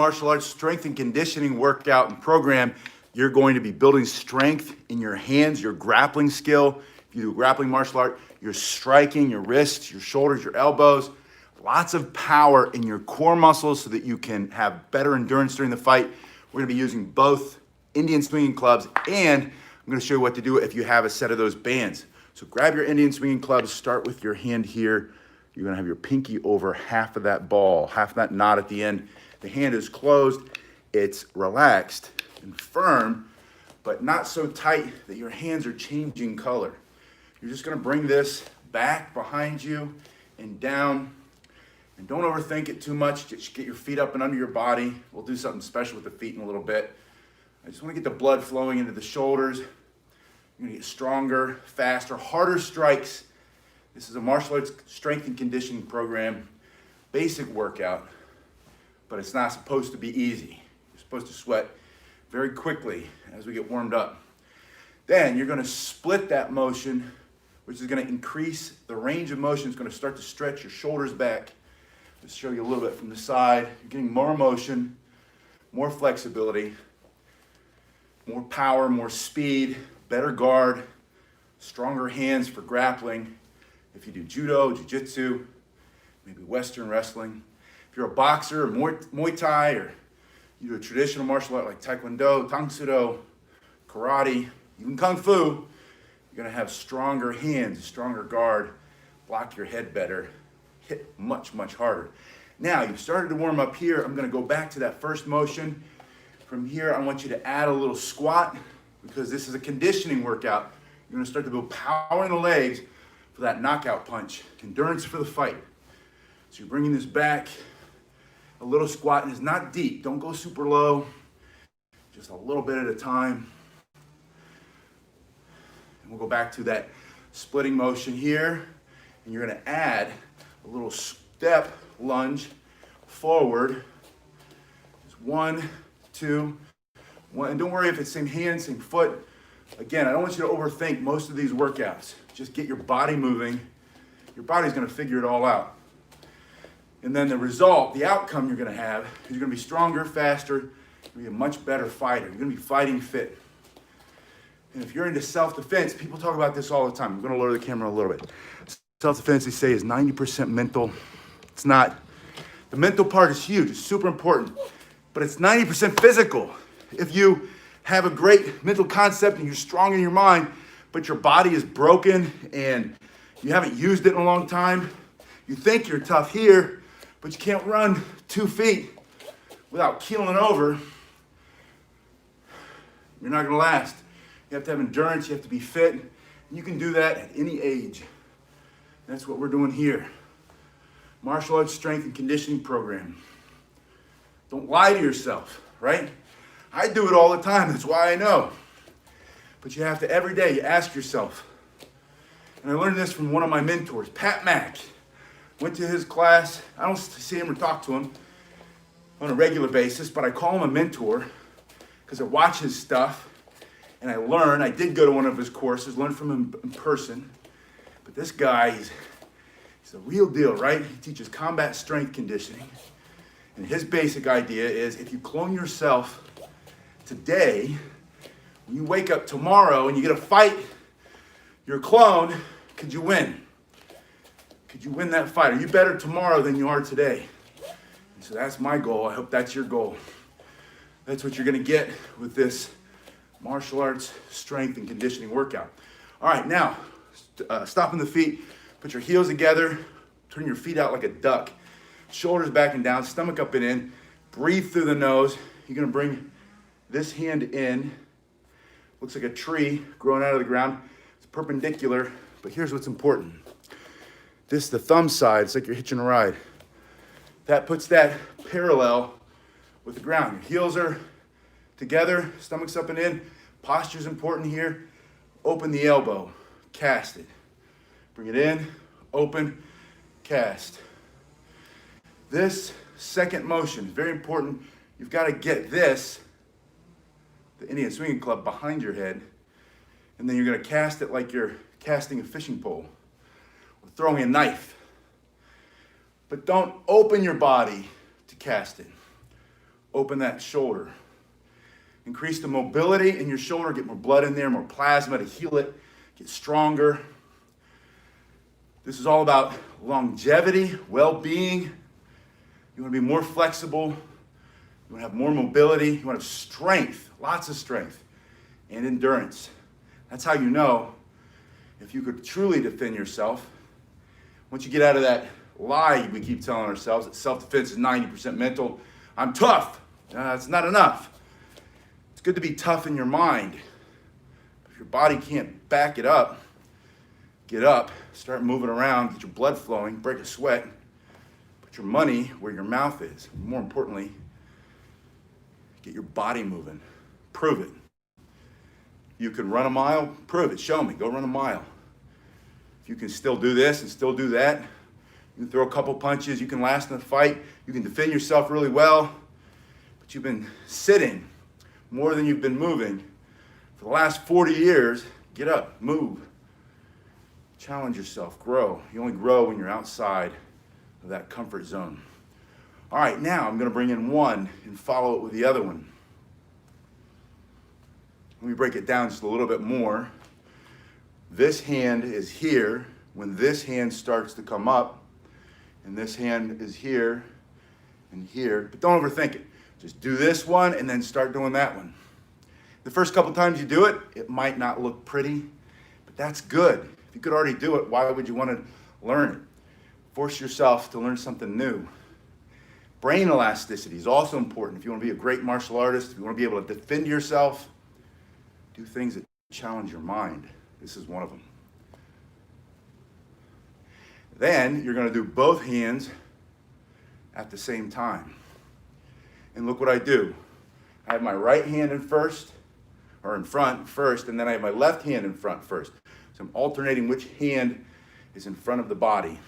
Martial arts strength and conditioning workout and program, you're going to be building strength in your hands, your grappling skill. If you do grappling martial art, your striking, your wrists, your shoulders, your elbows, lots of power in your core muscles so that you can have better endurance during the fight. We're gonna be using both Indian swinging clubs, and I'm gonna show you what to do if you have a set of those bands. So grab your Indian swinging clubs, start with your hand here. You're gonna have your pinky over half of that ball, half of that knot at the end. The hand is closed, it's relaxed and firm, but not so tight that your hands are changing color. You're just gonna bring this back behind you and down, and don't overthink it too much. Just get your feet up and under your body. We'll do something special with the feet in a little bit. I just wanna get the blood flowing into the shoulders. You're gonna get stronger, faster, harder strikes. This is a martial arts strength and conditioning program, basic workout, but it's not supposed to be easy. You're supposed to sweat very quickly as we get warmed up. Then you're gonna split that motion, which is gonna increase the range of motion. It's gonna start to stretch your shoulders back. Let's show you a little bit from the side. You're getting more motion, more flexibility, more power, more speed, better guard, stronger hands for grappling. If you do judo, jiu-jitsu, maybe Western wrestling. If you're a boxer, or Muay Thai, or you do a traditional martial art like Taekwondo, Tang Soo Do, karate, even Kung Fu, you're gonna have stronger hands, stronger guard, block your head better, hit much, much harder. Now, you've started to warm up here. I'm gonna go back to that first motion. From here, I want you to add a little squat because this is a conditioning workout. You're gonna start to build power in the legs for that knockout punch, endurance for the fight. So you're bringing this back, a little squat, and it's not deep. Don't go super low, just a little bit at a time. And we'll go back to that splitting motion here, and you're gonna add a little step lunge forward. Just 1, 2, 1, and don't worry if it's same hand, same foot. Again, I don't want you to overthink most of these workouts. Just get your body moving. Your body's gonna figure it all out. And then the result, the outcome you're gonna have, is you're gonna be stronger, faster, you're gonna be a much better fighter. You're gonna be fighting fit. And if you're into self-defense, people talk about this all the time. I'm gonna lower the camera a little bit. Self-defense, they say, is 90% mental. It's not. The mental part is huge, it's super important, but it's 90% physical. If you have a great mental concept and you're strong in your mind, but your body is broken and you haven't used it in a long time, you think you're tough here, but you can't run 2 feet without keeling over, you're not gonna last. You have to have endurance, you have to be fit, and you can do that at any age. That's what we're doing here. Martial arts strength and conditioning program. Don't lie to yourself, right? I do it all the time, that's why I know. But you have to, every day, you ask yourself. And I learned this from one of my mentors, Pat Mack. Went to his class. I don't see him or talk to him on a regular basis, but I call him a mentor because I watch his stuff and I learn. I did go to one of his courses, learn from him in person. But this guy, he's the real deal, right? He teaches combat strength conditioning. And his basic idea is if you clone yourself today, when you wake up tomorrow and you get a fight, your clone, could you win? Could you win that fight? Are you better tomorrow than you are today? And so that's my goal. I hope that's your goal. That's what you're gonna get with this martial arts strength and conditioning workout. All right, now, stopping the feet, put your heels together, turn your feet out like a duck, shoulders back and down, stomach up and in, breathe through the nose. You're gonna bring this hand in, looks like a tree growing out of the ground. It's perpendicular, but here's what's important. This, the thumb side, it's like you're hitching a ride. That puts that parallel with the ground. Your heels are together, stomach's up and in. Posture's important here. Open the elbow, cast it. Bring it in, open, cast. This second motion is very important. You've got to get this, the Indian swinging club, behind your head, and then you're going to cast it like you're casting a fishing pole or throwing a knife. But don't open your body to cast it. open that shoulder. Increase the mobility in your shoulder, get more blood in there, more plasma to heal it, get stronger. This is all about longevity, well-being. You want to be more flexible. You want to have more mobility. You want to have strength, lots of strength, and endurance. That's how you know if you could truly defend yourself. Once you get out of that lie we keep telling ourselves that self-defense is 90% mental, I'm tough. It's not enough. It's good to be tough in your mind. If your body can't back it up, get up, start moving around, get your blood flowing, break a sweat, put your money where your mouth is. More importantly, get your body moving. Prove it. You can run a mile, prove it, show me, go run a mile. If you can still do this and still do that, you can throw a couple punches, you can last in a fight, you can defend yourself really well, but you've been sitting more than you've been moving for the last 40 years. Get up, move, challenge yourself, grow. You only grow when you're outside of that comfort zone. All right, now I'm going to bring in one and follow it with the other one. Let me break it down just a little bit more. This hand is here when this hand starts to come up, and this hand is here and here, but don't overthink it. Just do this one and then start doing that one. The first couple times you do it, it might not look pretty, but that's good. If you could already do it, why would you want to learn it? Force yourself to learn something new. Brain elasticity is also important. If you want to be a great martial artist, if you want to be able to defend yourself, do things that challenge your mind. This is one of them. Then you're going to do both hands at the same time. And look what I do. I have my right hand in front first, and then I have my left hand in front first. So I'm alternating which hand is in front of the body.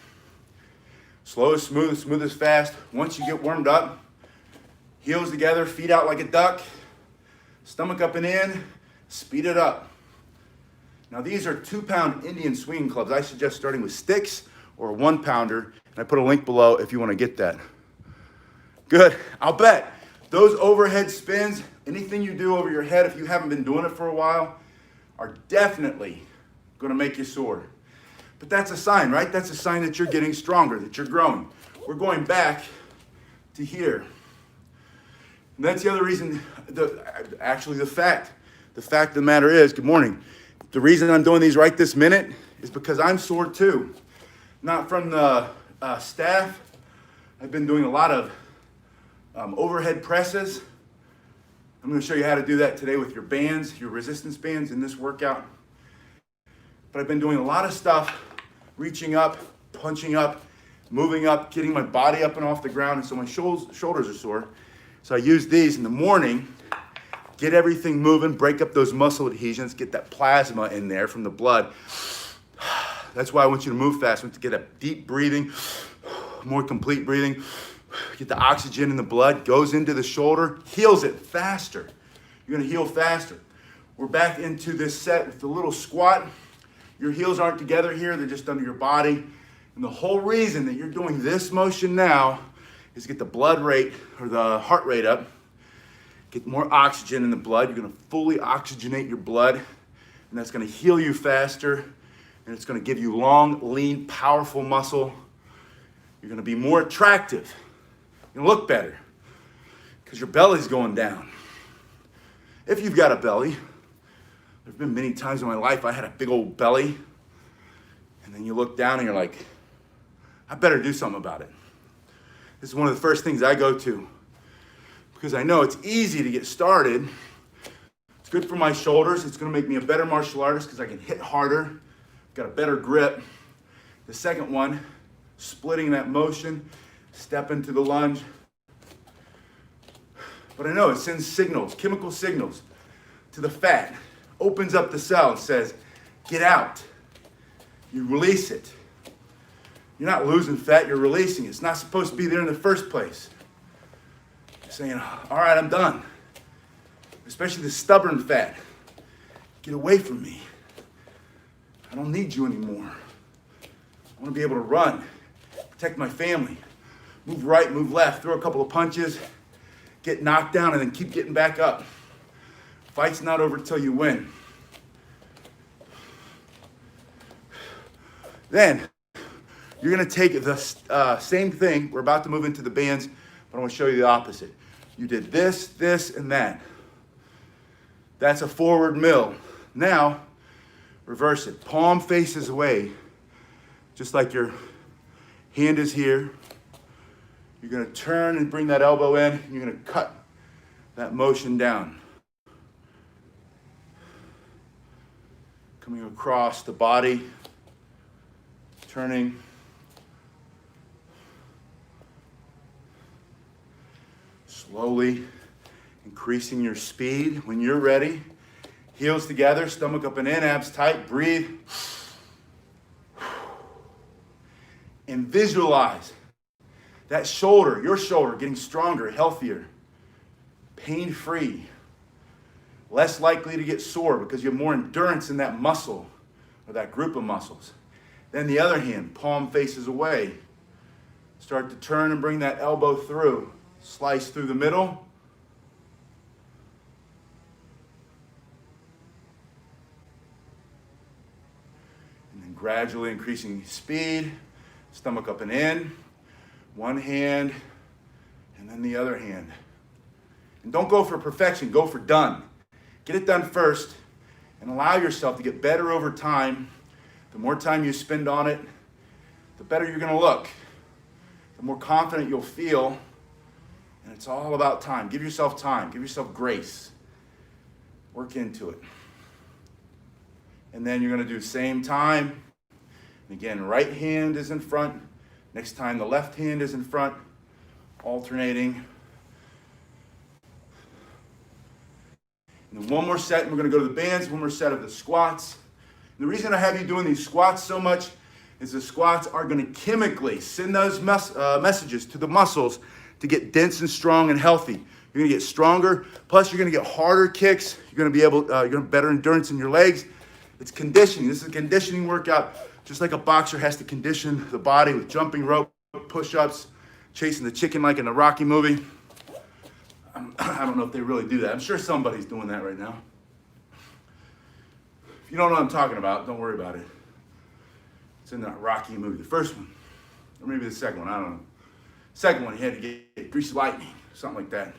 Slow as smooth, smooth as fast. Once you get warmed up, heels together, feet out like a duck, stomach up and in, speed it up. Now these are 2-pound Indian swinging clubs. I suggest starting with sticks or a 1-pounder, and I put a link below if you want to get that. Good. I'll bet those overhead spins, anything you do over your head, if you haven't been doing it for a while, are definitely going to make you sore. But that's a sign, right? That's a sign that you're getting stronger, that you're growing. We're going back to here. And that's the other reason, the fact of the matter is, good morning, the reason I'm doing these right this minute is because I'm sore too. Not from the staff. I've been doing a lot of overhead presses. I'm going to show you how to do that today with your bands, your resistance bands in this workout. But I've been doing a lot of stuff, reaching up, punching up, moving up, getting my body up and off the ground, and so my shoulders are sore. So I use these in the morning, get everything moving, break up those muscle adhesions, get that plasma in there from the blood. That's why I want you to move fast. I want you to get a deep breathing, more complete breathing. Get the oxygen in the blood, goes into the shoulder, heals it faster. You're gonna heal faster. We're back into this set with the little squat. Your heels aren't together here, they're just under your body. And the whole reason that you're doing this motion now is to get the blood rate or the heart rate up, get more oxygen in the blood. You're gonna fully oxygenate your blood, and that's gonna heal you faster, and it's gonna give you long, lean, powerful muscle. You're gonna be more attractive. You're gonna look better because your belly's going down. If you've got a belly, there've been many times in my life I had a big old belly, and then you look down and you're like, I better do something about it. This is one of the first things I go to because I know it's easy to get started. It's good for my shoulders. It's gonna make me a better martial artist because I can hit harder, got a better grip. The second one, splitting that motion, step into the lunge. But I know it sends signals, chemical signals to the fat, opens up the cell and says, get out. You release it. You're not losing fat, you're releasing it. It's not supposed to be there in the first place. You're saying, all right, I'm done. Especially the stubborn fat. Get away from me. I don't need you anymore. I want to be able to run, protect my family, move right, move left, throw a couple of punches, get knocked down and then keep getting back up. Fight's not over till you win. Then you're gonna take the same thing. We're about to move into the bands, but I want to show you the opposite. You did this, this, and that. That's a forward mill. Now, reverse it. Palm faces away, just like your hand is here. You're gonna turn and bring that elbow in. You're gonna cut that motion down. Coming across the body, turning. Slowly increasing your speed. When you're ready, heels together, stomach up and in, abs tight, breathe. And visualize that shoulder, your shoulder, getting stronger, healthier, pain-free, less likely to get sore because you have more endurance in that muscle or that group of muscles. Then the other hand, palm faces away. Start to turn and bring that elbow through. Slice through the middle. And then gradually increasing speed, stomach up and in, one hand, and then the other hand. And don't go for perfection, go for done. Get it done first and allow yourself to get better over time. The more time you spend on it, the better you're gonna look, the more confident you'll feel. And it's all about time. Give yourself time. Give yourself grace. Work into it. And then you're going to do same time. And again, right hand is in front. Next time, the left hand is in front. Alternating. And then one more set, and we're going to go to the bands. One more set of the squats. And the reason I have you doing these squats so much is the squats are going to chemically send those messages to the muscles to get dense and strong and healthy. You're gonna get stronger, plus you're gonna get harder kicks. You're gonna be able, you're gonna have better endurance in your legs. It's conditioning. This is a conditioning workout, just like a boxer has to condition the body with jumping rope, push-ups, chasing the chicken like in the Rocky movie. I don't know if they really do that. I'm sure somebody's doing that right now. If you don't know what I'm talking about, don't worry about it. It's in that Rocky movie, the first one, or maybe the second one, I don't know. Second one, he had to get Greasy Lightning, something like that.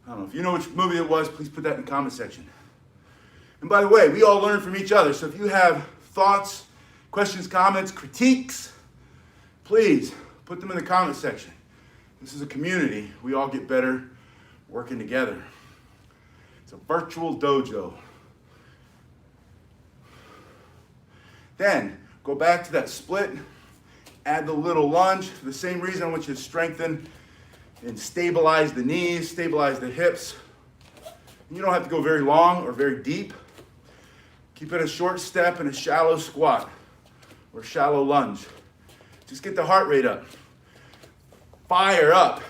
I don't know. If you know which movie it was, please put that in the comment section. And by the way, we all learn from each other. So if you have thoughts, questions, comments, critiques, please put them in the comment section. This is a community. We all get better working together. It's a virtual dojo. Then go back to that split. Add the little lunge for the same reason I want you to strengthen and stabilize the knees, stabilize the hips. And you don't have to go very long or very deep. Keep it a short step and a shallow squat or shallow lunge. Just get the heart rate up. Fire up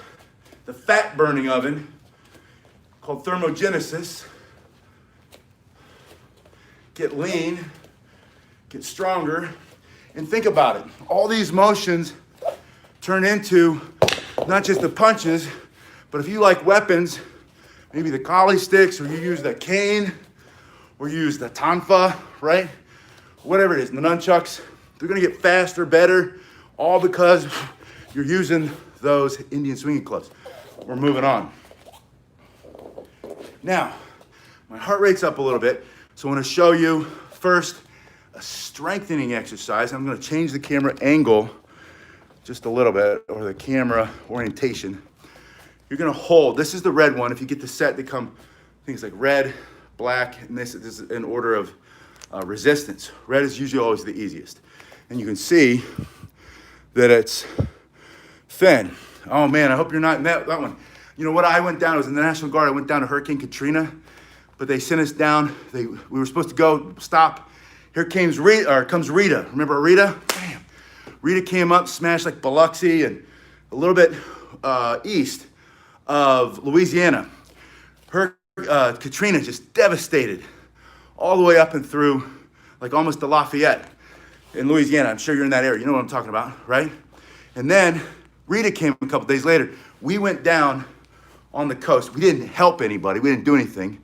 the fat burning oven called thermogenesis. Get lean, get stronger. And think about it. All these motions turn into not just the punches, but if you like weapons, maybe the collie sticks, or you use the cane, or you use the tonfa, right? Whatever it is, the nunchucks, they're gonna get faster, better, all because you're using those Indian swinging clubs. We're moving on. Now, my heart rate's up a little bit, so I wanna show you first a strengthening exercise. I'm gonna change the camera angle just a little bit, or the camera orientation. You're gonna hold, this is the red one. If you get the set, they come things like red, black, and this is in order of resistance. Red is usually always the easiest. And you can see that it's thin. Oh man, I hope you're not in that one. You know what, I went down, I was in the National Guard, I went down to Hurricane Katrina, but they sent us down, we were supposed to go, stop. Here comes Rita. Remember Rita? Damn. Rita came up, smashed like Biloxi and a little bit east of Louisiana. Katrina just devastated all the way up and through like almost to Lafayette in Louisiana. I'm sure you're in that area. You know what I'm talking about, right? And then Rita came a couple days later. We went down on the coast. We didn't help anybody. We didn't do anything.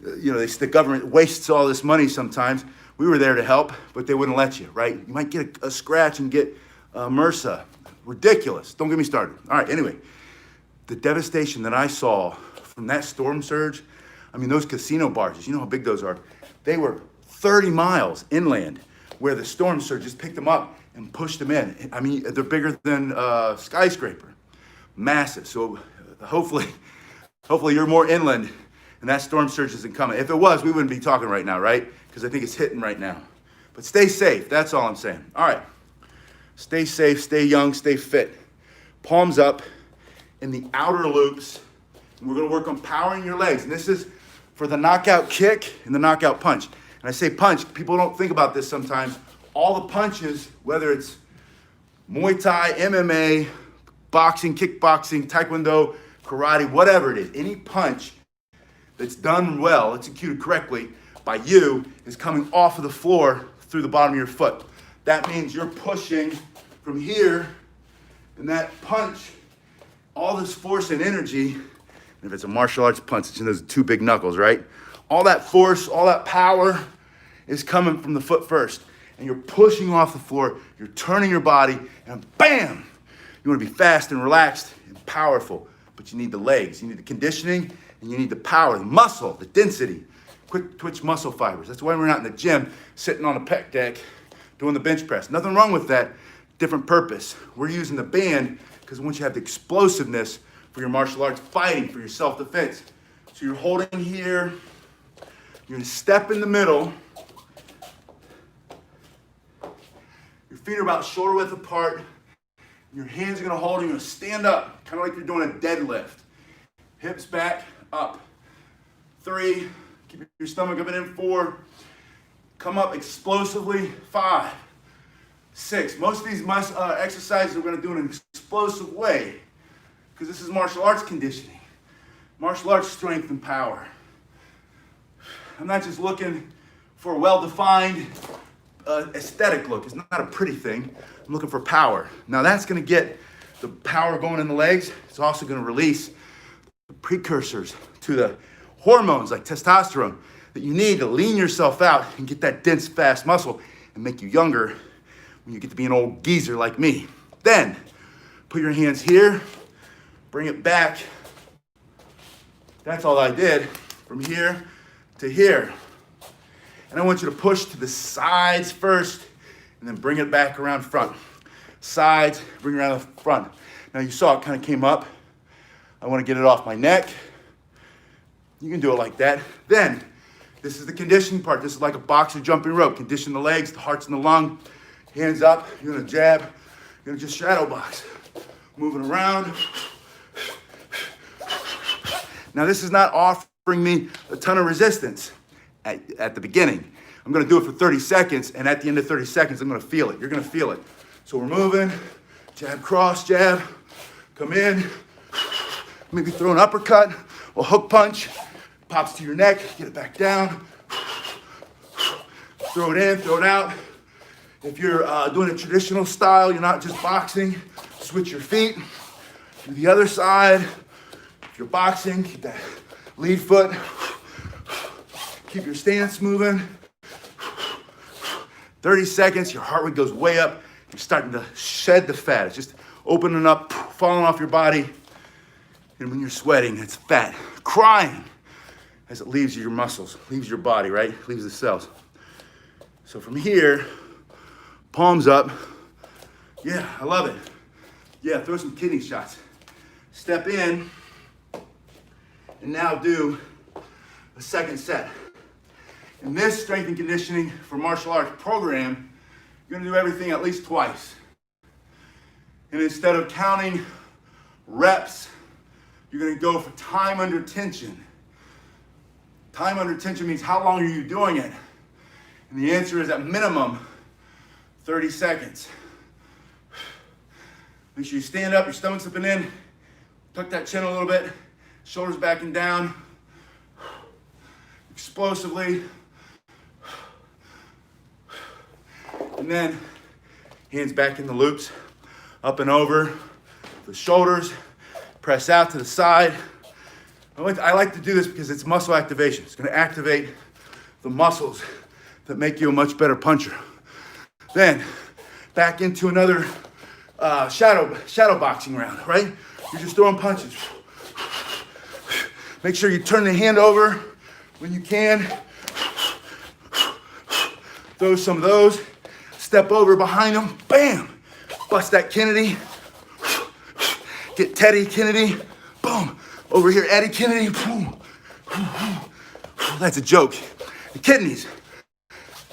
You know, the government wastes all this money sometimes. We were there to help, but they wouldn't let you, right? You might get a scratch and get MRSA. Ridiculous. Don't get me started. All right, anyway, the devastation that I saw from that storm surge, I mean, those casino barges, you know how big those are. They were 30 miles inland where the storm surge just picked them up and pushed them in. I mean, they're bigger than a skyscraper. Massive. So hopefully you're more inland and that storm surge isn't coming. If it was, we wouldn't be talking right now, right? Because I think it's hitting right now. But stay safe. That's all I'm saying. All right. Stay safe, stay young, stay fit. Palms up in the outer loops. And we're going to work on powering your legs. And this is for the knockout kick and the knockout punch. And I say punch, people don't think about this sometimes. All the punches, whether it's Muay Thai, MMA, boxing, kickboxing, Taekwondo, karate, whatever it is, any punch that's done well, executed correctly by you, is coming off of the floor through the bottom of your foot. That means you're pushing from here, and that punch, all this force and energy, and if it's a martial arts punch, it's in those two big knuckles, right? All that force, all that power is coming from the foot first. And you're pushing off the floor, you're turning your body, and bam! You wanna be fast and relaxed and powerful, but you need the legs, you need the conditioning, and you need the power, the muscle, the density, quick twitch muscle fibers. That's why we're not in the gym sitting on a pec deck doing the bench press. Nothing wrong with that, different purpose. We're using the band because once you have the explosiveness for your martial arts fighting, for your self-defense. So you're holding here, you're gonna step in the middle. Your feet are about shoulder width apart. Your hands are gonna hold, you're gonna stand up, kind of like you're doing a deadlift. Hips back, up. 3, keep your stomach up and in. 4, come up explosively. 5, 6. Most of these exercises we're gonna do in an explosive way because this is martial arts conditioning. Martial arts strength and power. I'm not just looking for a well-defined aesthetic look. It's not a pretty thing. I'm looking for power. Now that's gonna get the power going in the legs. It's also gonna release the precursors to the hormones like testosterone that you need to lean yourself out and get that dense, fast muscle and make you younger when you get to be an old geezer like me. Then, put your hands here, bring it back. That's all I did from here to here. And I want you to push to the sides first and then bring it back around front. Sides, bring it around the front. Now you saw it kind of came up. I want to get it off my neck. You can do it like that. Then, this is the conditioning part. This is like a boxer jumping rope. Condition the legs, the heart's in the lung. Hands up, you're gonna jab. You're gonna just shadow box. Moving around. Now this is not offering me a ton of resistance at the beginning. I'm gonna do it for 30 seconds, and at the end of 30 seconds, I'm gonna feel it. You're gonna feel it. So we're moving, jab, cross, jab, come in, maybe throw an uppercut or hook punch, pops to your neck, get it back down, throw it in, throw it out. If you're doing a traditional style, you're not just boxing, switch your feet, do the other side. If you're boxing, keep that lead foot, keep your stance moving. 30 seconds, your heart rate goes way up. You're starting to shed the fat. It's just opening up, falling off your body. And when you're sweating, it's fat. Crying as it leaves your muscles, leaves your body, right? Leaves the cells. So from here, palms up. Yeah, I love it. Yeah, throw some kidney shots. Step in, and now do a second set. In this strength and conditioning for martial arts program, you're gonna do everything at least twice. And instead of counting reps, you're gonna go for time under tension. Time under tension means how long are you doing it? And the answer is at minimum 30 seconds. Make sure you stand up, your stomach's up and in. Tuck that chin a little bit, shoulders back and down. Explosively. And then hands back in the loops, up and over the shoulders. Press out to the side, I like to do this because it's muscle activation. It's going to activate the muscles that make you a much better puncher. Then back into another shadow boxing round, right? You're just throwing punches. Make sure you turn the hand over when you can. Throw some of those. Step over behind them. Bam! Bust that Kennedy. Get Teddy Kennedy. Boom! Over here, Eddie Kennedy. Boom! That's a joke. The kidneys.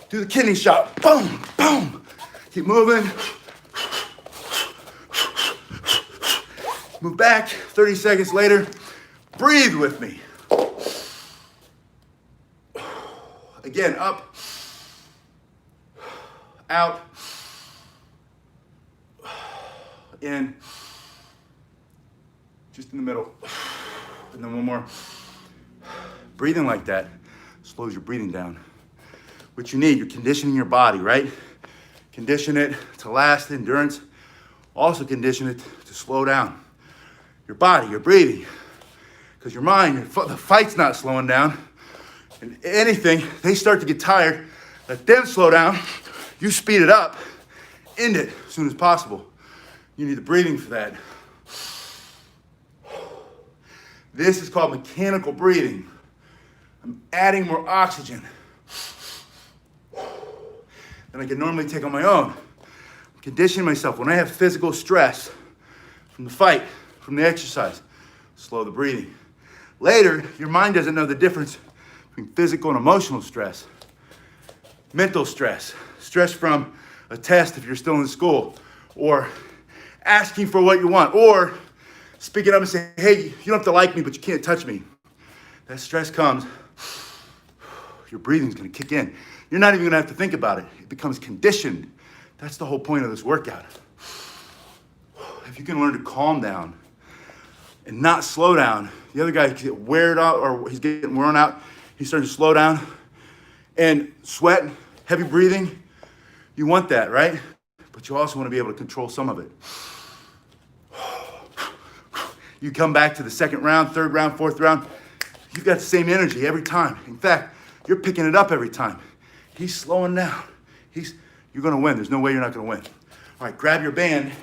Do the kidney shot. Boom! Boom! Keep moving. Move back. 30 seconds later. Breathe with me. Again, up, out, in, just in the middle, and then one more. Breathing like that slows your breathing down. What you need, you're conditioning your body, right? Condition it to last, endurance. Also condition it to slow down. Your body, your breathing. Because your mind, the fight's not slowing down. And anything, they start to get tired. Let them slow down. You speed it up. End it as soon as possible. You need the breathing for that. This is called mechanical breathing. I'm adding more oxygen than I can normally take on my own. I'm conditioning myself. When I have physical stress from the fight, from the exercise, slow the breathing. Later, your mind doesn't know the difference between physical and emotional stress. Mental stress, stress from a test if you're still in school, or asking for what you want, or speaking up and saying, hey, you don't have to like me, but you can't touch me. That stress comes, your breathing's gonna kick in. You're not even gonna have to think about it. It becomes conditioned. That's the whole point of this workout. If you can learn to calm down and not slow down, the other guy get weared out, or he's getting worn out. He's starting to slow down and sweat, heavy breathing. You want that, right? But you also want to be able to control some of it. You come back to the second round, third round, fourth round. You've got the same energy every time. In fact, you're picking it up every time. He's slowing down. You're going to win. There's no way you're not going to win. All right, grab your band.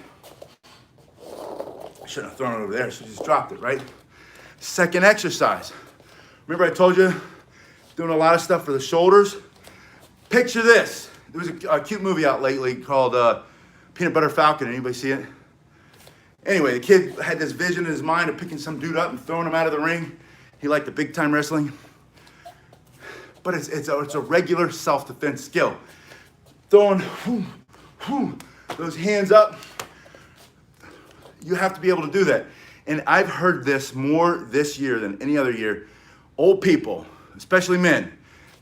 I shouldn't have thrown it over there, so just dropped it, right? Second exercise. Remember I told you, doing a lot of stuff for the shoulders? Picture this. There was a cute movie out lately called Peanut Butter Falcon. Anybody see it? Anyway, the kid had this vision in his mind of picking some dude up and throwing him out of the ring. He liked the big time wrestling. But it's a regular self-defense skill. Throwing those hands up. You have to be able to do that. And I've heard this more this year than any other year. Old people, especially men,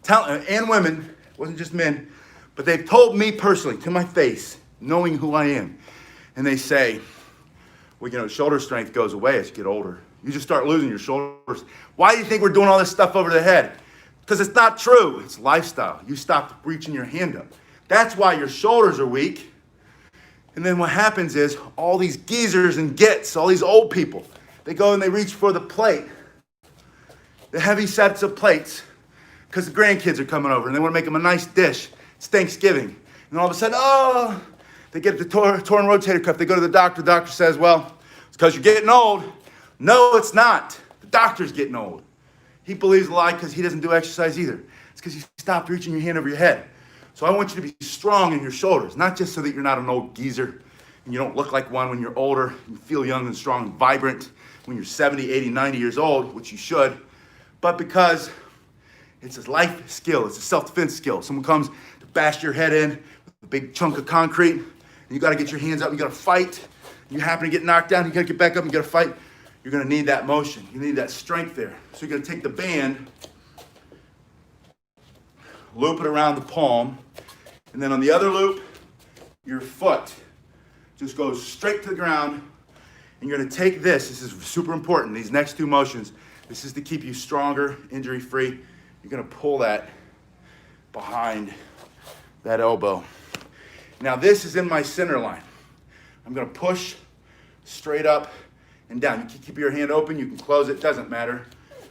and women, it wasn't just men, but they've told me personally, to my face, knowing who I am, and they say, well, shoulder strength goes away as you get older. You just start losing your shoulders. Why do you think we're doing all this stuff over the head? Because it's not true. It's lifestyle. You stop reaching your hand up. That's why your shoulders are weak. And then what happens is all these geezers and gets, all these old people, they go and they reach for the plate, the heavy sets of plates, because the grandkids are coming over and they want to make them a nice dish. It's Thanksgiving. And all of a sudden, they get the torn rotator cuff. They go to the doctor. The doctor says, well, it's because you're getting old. No, it's not. The doctor's getting old. He believes a lie because he doesn't do exercise either. It's because you stopped reaching your hand over your head. So I want you to be strong in your shoulders, not just so that you're not an old geezer and you don't look like one when you're older. You feel young and strong and vibrant when you're 70, 80, 90 years old, which you should, but because it's a life skill. It's a self-defense skill. Someone comes to bash your head in with a big chunk of concrete, and you got to get your hands up. You got to fight. You happen to get knocked down. You got to get back up. You got to fight. You're going to need that motion. You need that strength there. So you're going to take the band, loop it around the palm, and then on the other loop, your foot just goes straight to the ground, and you're going to take this. This is super important. These next two motions. This is to keep you stronger, injury-free. You're going to pull that behind that elbow. Now this is in my center line. I'm going to push straight up and down. You can keep your hand open. You can close it. Doesn't matter.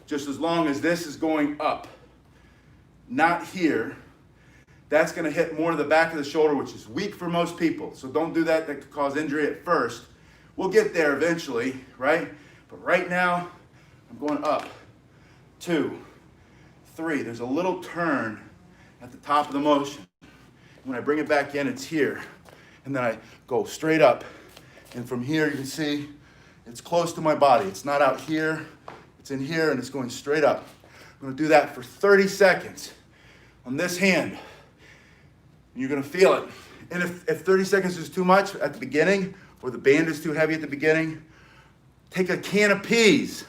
just as long as this is going up, not here. That's gonna hit more to the back of the shoulder, which is weak for most people. So don't do that, that could cause injury at first. We'll get there eventually, right? But right now, I'm going up, 2, 3. There's a little turn at the top of the motion. When I bring it back in, it's here. And then I go straight up. And from here, you can see it's close to my body. It's not out here, it's in here, and it's going straight up. I'm gonna do that for 30 seconds on this hand. You're gonna feel it. And if 30 seconds is too much at the beginning, or the band is too heavy at the beginning, take a can of peas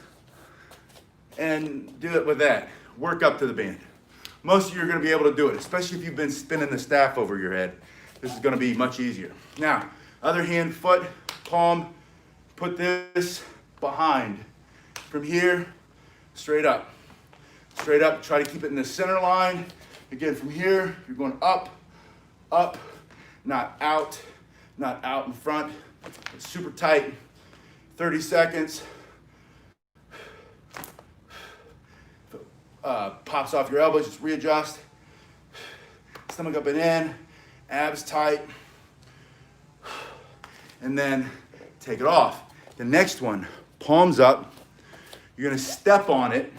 and do it with that. Work up to the band. Most of you are gonna be able to do it, especially if you've been spinning the staff over your head. This is gonna be much easier. Now, other hand, foot, palm, put this behind. From here, straight up. Straight up, try to keep it in the center line. Again, from here, you're going up, up, not out in front. It's super tight. 30 seconds. Pops off your elbows, just readjust. Stomach up and in, abs tight. And then take it off. The next one, palms up. You're gonna step on it.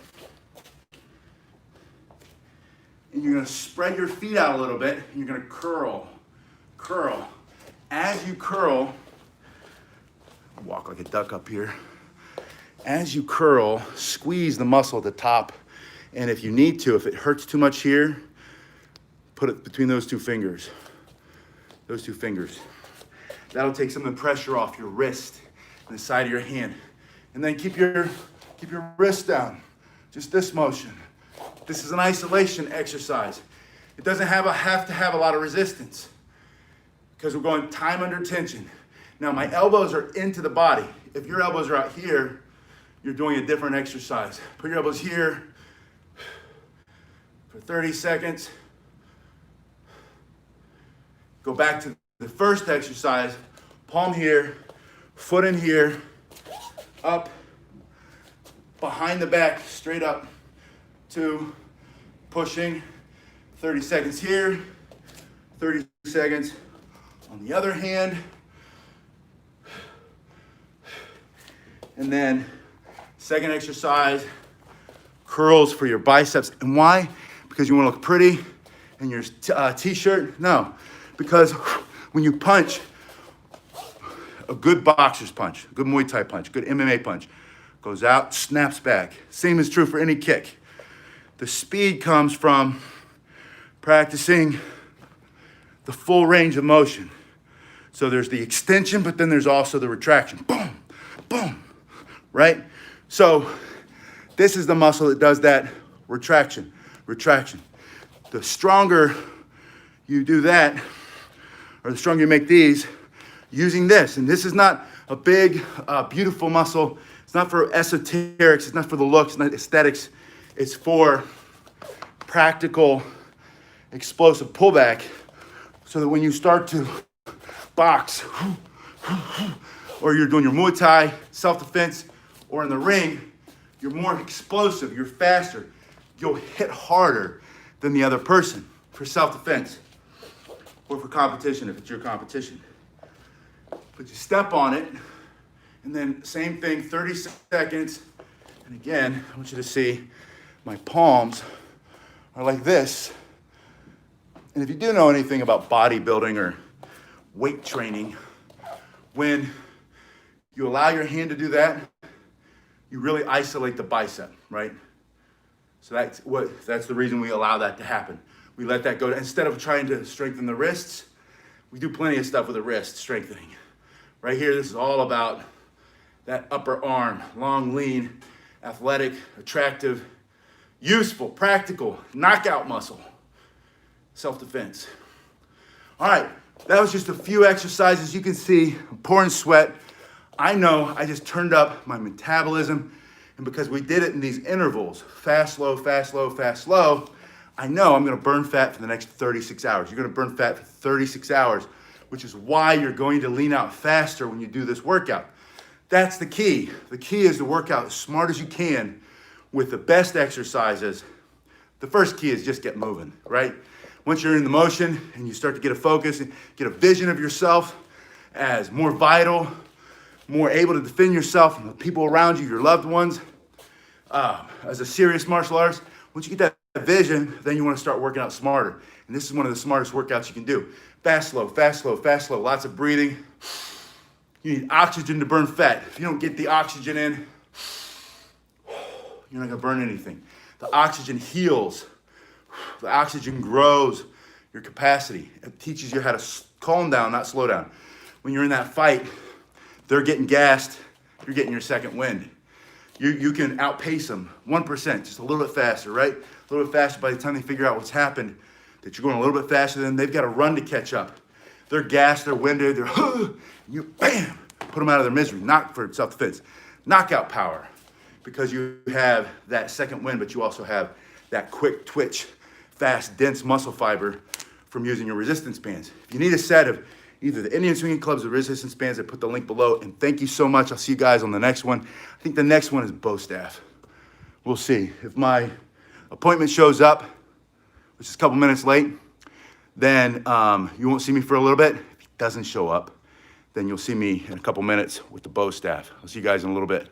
And you're gonna spread your feet out a little bit, and you're gonna curl, curl. As you curl, walk like a duck up here. As you curl, squeeze the muscle at the top. And if you need to, if it hurts too much here, put it between those two fingers. Those two fingers. That'll take some of the pressure off your wrist and the side of your hand. And then keep your wrist down. Just this motion. This is an isolation exercise. It doesn't have to have a lot of resistance because we're going time under tension. Now my elbows are into the body. If your elbows are out here, you're doing a different exercise. Put your elbows here for 30 seconds. Go back to the first exercise. Palm here, foot in here, up, behind the back, straight up. 2, pushing, 30 seconds here, 30 seconds on the other hand. And then second exercise, curls for your biceps. And why? Because you want to look pretty in your t-shirt? No, because when you punch, a good boxer's punch, a good Muay Thai punch, good MMA punch, goes out, snaps back. Same is true for any kick. The speed comes from practicing the full range of motion. So there's the extension, but then there's also the retraction. Boom, boom, right? So this is the muscle that does that retraction, retraction. The stronger you do that, or the stronger you make these, using this. And this is not a big, beautiful muscle. It's not for esoterics. It's not for the looks, it's not aesthetics. It's for practical, explosive pullback so that when you start to box or you're doing your Muay Thai, self-defense, or in the ring, you're more explosive, you're faster. You'll hit harder than the other person for self-defense or for competition if it's your competition. But you step on it, and then same thing, 30 seconds. And again, I want you to see my palms are like this. And if you do know anything about bodybuilding or weight training, when you allow your hand to do that, you really isolate the bicep, right? So that's the reason we allow that to happen. We let that go. Instead of trying to strengthen the wrists, we do plenty of stuff with the wrist strengthening. Right here, this is all about that upper arm, long, lean, athletic, attractive, useful, practical, knockout muscle, self-defense. All right, that was just a few exercises. You can see I'm pouring sweat. I know I just turned up my metabolism, and because we did it in these intervals, fast, slow, fast, slow, fast, slow, I know I'm gonna burn fat for the next 36 hours. You're gonna burn fat for 36 hours, which is why you're going to lean out faster when you do this workout. That's the key. The key is to work out as smart as you can with the best exercises, the first key is just get moving, right? Once you're in the motion and you start to get a focus and get a vision of yourself as more vital, more able to defend yourself from the people around you, your loved ones, as a serious martial artist, once you get that vision, then you want to start working out smarter. And this is one of the smartest workouts you can do. Fast, slow, fast, slow, fast, slow, lots of breathing. You need oxygen to burn fat. If you don't get the oxygen in, you're not gonna burn anything. The oxygen heals. The oxygen grows your capacity. It teaches you how to calm down, not slow down. When you're in that fight, they're getting gassed, you're getting your second wind. You can outpace them 1%, just a little bit faster, right? A little bit faster by the time they figure out what's happened, that you're going a little bit faster than them. They've got to run to catch up. They're gassed, they're winded, you bam, put them out of their misery, not for self-defense. Knockout power, because you have that second wind, but you also have that quick twitch, fast, dense muscle fiber from using your resistance bands. If you need a set of either the Indian Swinging Clubs or resistance bands, I put the link below. And thank you so much. I'll see you guys on the next one. I think the next one is bow staff. We'll see. If my appointment shows up, which is a couple minutes late, then you won't see me for a little bit. If it doesn't show up, then you'll see me in a couple minutes with the bow staff. I'll see you guys in a little bit.